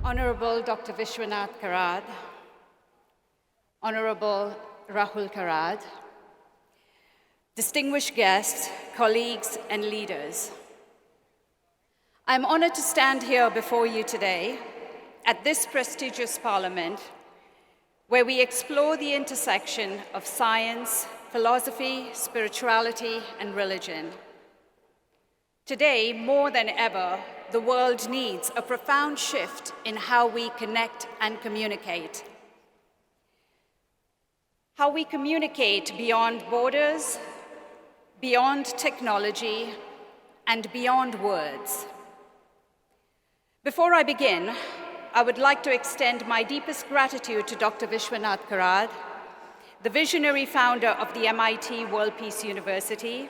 Honorable Dr. Vishwanath Karad, Honorable Rahul Karad, distinguished guests, colleagues, and leaders. I'm honored to stand here before you today at this prestigious Parliament where we explore the intersection of science, philosophy, spirituality, and religion. Today, more than ever, the world needs a profound shift in how we connect and communicate. How we communicate beyond borders, beyond technology, and beyond words. Before I begin, I would like to extend my deepest gratitude to Dr. Vishwanath Karad, the visionary founder of the MIT World Peace University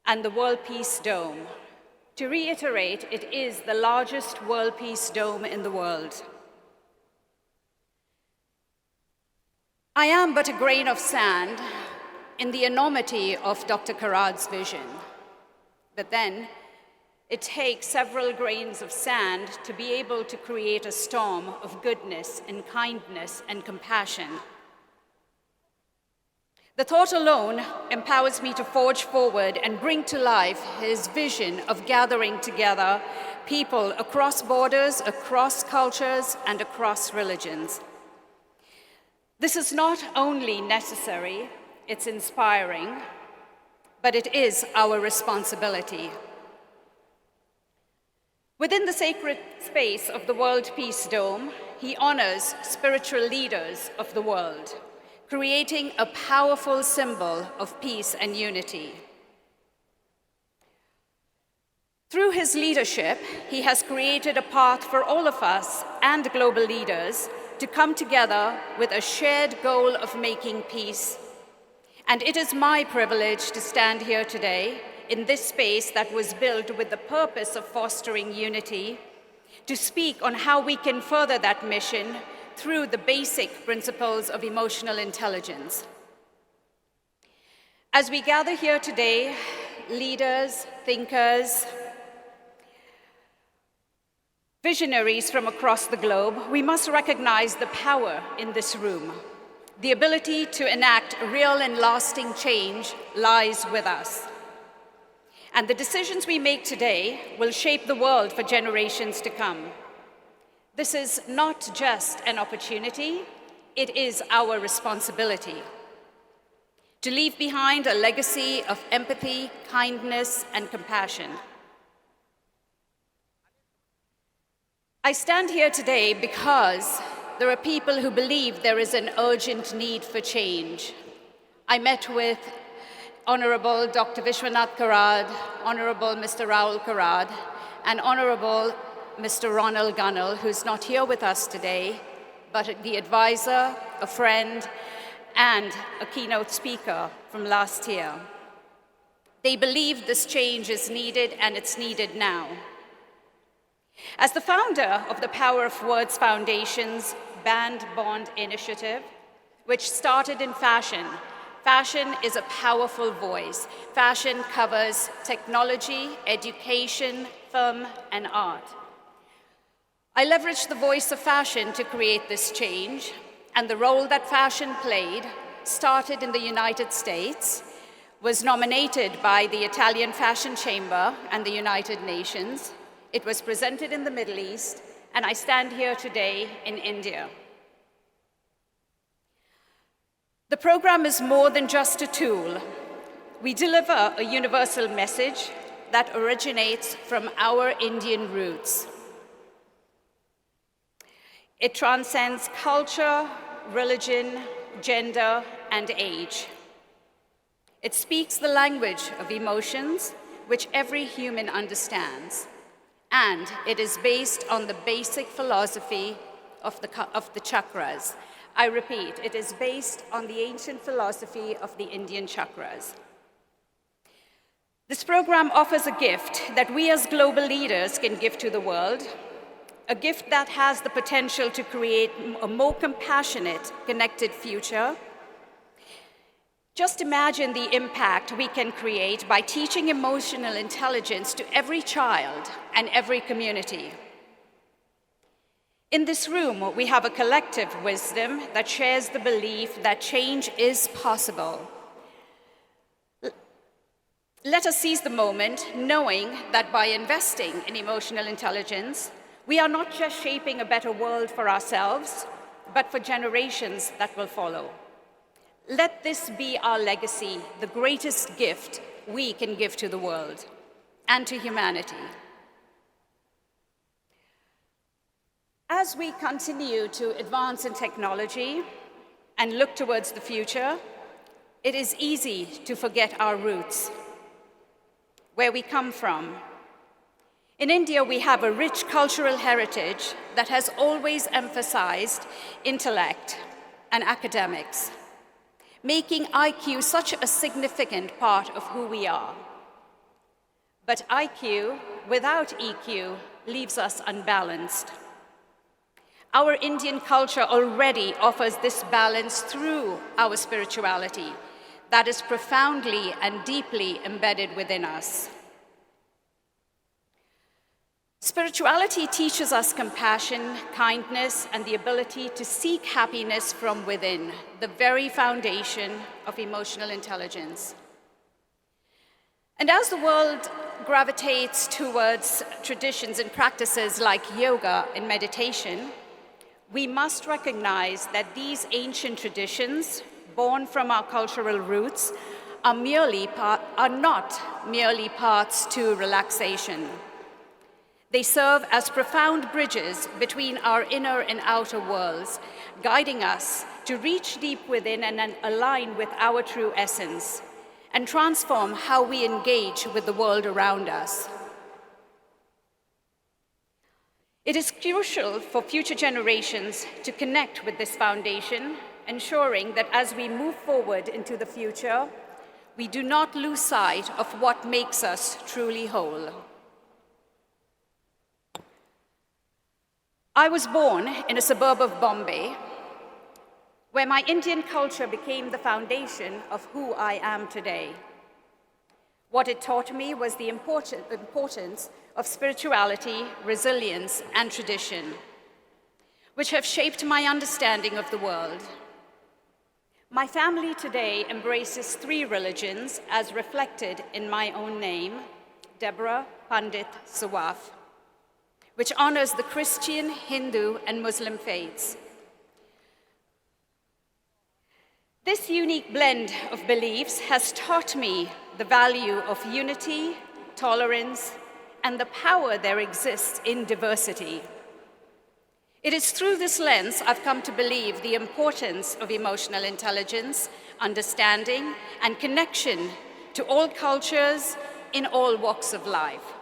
and the World Peace Dome. To reiterate, it is the largest World Peace Dome in the world. I am but a grain of sand in the enormity of Dr. Karad's vision. But then, it takes several grains of sand to be able to create a storm of goodness and kindness and compassion. The thought alone empowers me to forge forward and bring to life his vision of gathering together people across borders, across cultures, and across religions. This is not only necessary, it's inspiring, but it is our responsibility. Within the sacred space of the World Peace Dome, he honors spiritual leaders of the world, creating a powerful symbol of peace and unity. Through his leadership, he has created a path for all of us and global leaders to come together with a shared goal of making peace. And it is my privilege to stand here today in this space that was built with the purpose of fostering unity, to speak on how we can further that mission through the basic principles of emotional intelligence. As we gather here today, leaders, thinkers, visionaries from across the globe, we must recognize the power in this room. The ability to enact real and lasting change lies with us. And the decisions we make today will shape the world for generations to come. This is not just an opportunity, it is our responsibility to leave behind a legacy of empathy, kindness, and compassion. I stand here today because there are people who believe there is an urgent need for change. I met with Honorable Dr. Vishwanath Karad, Honorable Mr. Rahul Karad, and Honorable Mr. Ronald Gunnell, who's not here with us today, but the advisor, a friend, and a keynote speaker from last year. They believe this change is needed, and it's needed now. As the founder of the Power of Words Foundation's Band Bond initiative, which started in fashion, fashion is a powerful voice. Fashion covers technology, education, film, and art. I leveraged the voice of fashion to create this change, and the role that fashion played started in the United States, was nominated by the Italian Fashion Chamber and the United Nations. It was presented in the Middle East, and I stand here today in India. The program is more than just a tool. We deliver a universal message that originates from our Indian roots. It transcends culture, religion, gender, and age. It speaks the language of emotions, which every human understands. And it is based on the basic philosophy of the chakras. I repeat, it is based on the ancient philosophy of the Indian chakras. This program offers a gift that we as global leaders can give to the world, a gift that has the potential to create a more compassionate, connected future. Just imagine the impact we can create by teaching emotional intelligence to every child and every community. In this room, we have a collective wisdom that shares the belief that change is possible. Let us seize the moment, knowing that by investing in emotional intelligence, we are not just shaping a better world for ourselves, but for generations that will follow. Let this be our legacy, the greatest gift we can give to the world and to humanity. As we continue to advance in technology and look towards the future, it is easy to forget our roots, where we come from. In India, we have a rich cultural heritage that has always emphasized intellect and academics, making IQ such a significant part of who we are. But IQ without EQ leaves us unbalanced. Our Indian culture already offers this balance through our spirituality that is profoundly and deeply embedded within us. Spirituality teaches us compassion, kindness, and the ability to seek happiness from within, the very foundation of emotional intelligence. And as the world gravitates towards traditions and practices like yoga and meditation, we must recognize that these ancient traditions, born from our cultural roots, are not merely paths to relaxation. They serve as profound bridges between our inner and outer worlds, guiding us to reach deep within and align with our true essence, and transform how we engage with the world around us. It is crucial for future generations to connect with this foundation, ensuring that as we move forward into the future, we do not lose sight of what makes us truly whole. I was born in a suburb of Bombay, where my Indian culture became the foundation of who I am today. What it taught me was the importance of spirituality, resilience, and tradition, which have shaped my understanding of the world. My family today embraces 3 religions as reflected in my own name, Deborah Pandit-Sawaf, which honors the Christian, Hindu, and Muslim faiths. This unique blend of beliefs has taught me the value of unity, tolerance, and the power there exists in diversity. It is through this lens I've come to believe the importance of emotional intelligence, understanding, and connection to all cultures in all walks of life.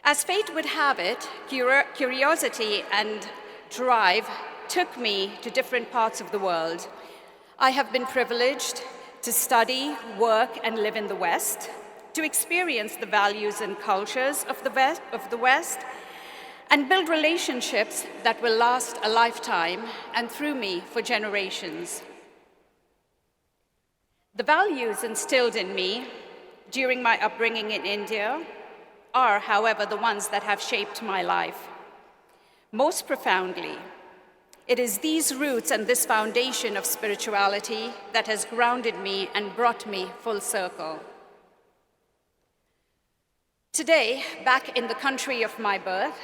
As fate would have it, curiosity and drive took me to different parts of the world. I have been privileged to study, work, and live in the West, to experience the values and cultures of the West, and build relationships that will last a lifetime and through me for generations. The values instilled in me during my upbringing in India are, however, the ones that have shaped my life. Most profoundly, it is these roots and this foundation of spirituality that has grounded me and brought me full circle. Today, back in the country of my birth,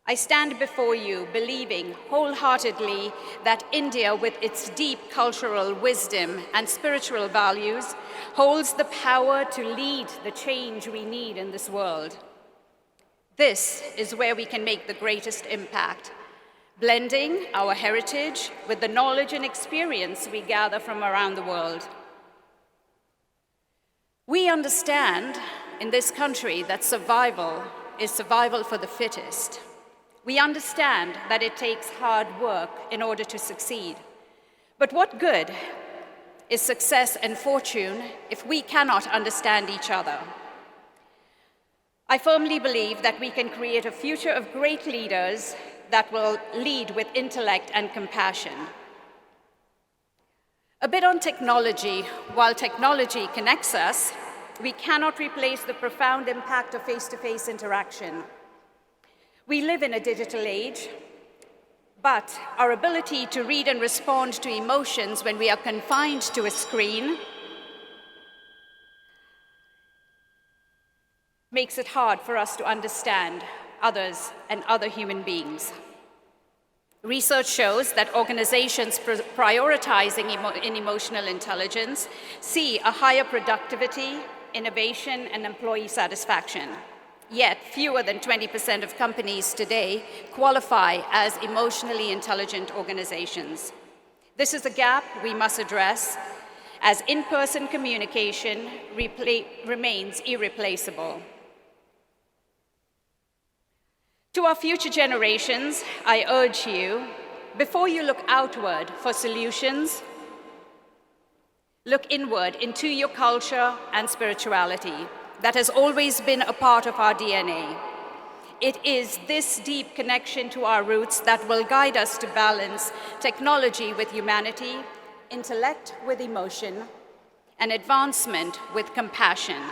I stand before you believing wholeheartedly that India, with its deep cultural wisdom and spiritual values, holds the power to lead the change we need in this world. This is where we can make the greatest impact, blending our heritage with the knowledge and experience we gather from around the world. We understand in this country that survival is survival for the fittest. We understand that it takes hard work in order to succeed. But what good is success and fortune if we cannot understand each other? I firmly believe that we can create a future of great leaders that will lead with intellect and compassion. A bit on technology. While technology connects us, we cannot replace the profound impact of face-to-face interaction. We live in a digital age, but our ability to read and respond to emotions when we are confined to a screen makes it hard for us to understand others and other human beings. Research shows that organizations prioritizing emotional intelligence see a higher productivity, innovation, and employee satisfaction. Yet, fewer than 20% of companies today qualify as emotionally intelligent organizations. This is a gap we must address, as in-person communication remains irreplaceable. To our future generations, I urge you, before you look outward for solutions, look inward into your culture and spirituality. That has always been a part of our DNA. It is this deep connection to our roots that will guide us to balance technology with humanity, intellect with emotion, and advancement with compassion.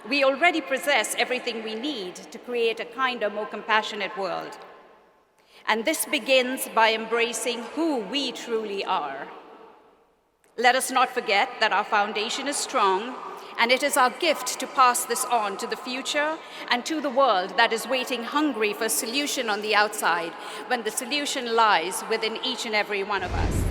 We already possess everything we need to create a kinder, more compassionate world. And this begins by embracing who we truly are. Let us not forget that our foundation is strong, and it is our gift to pass this on to the future and to the world that is waiting hungry for a solution on the outside, when the solution lies within each and every one of us.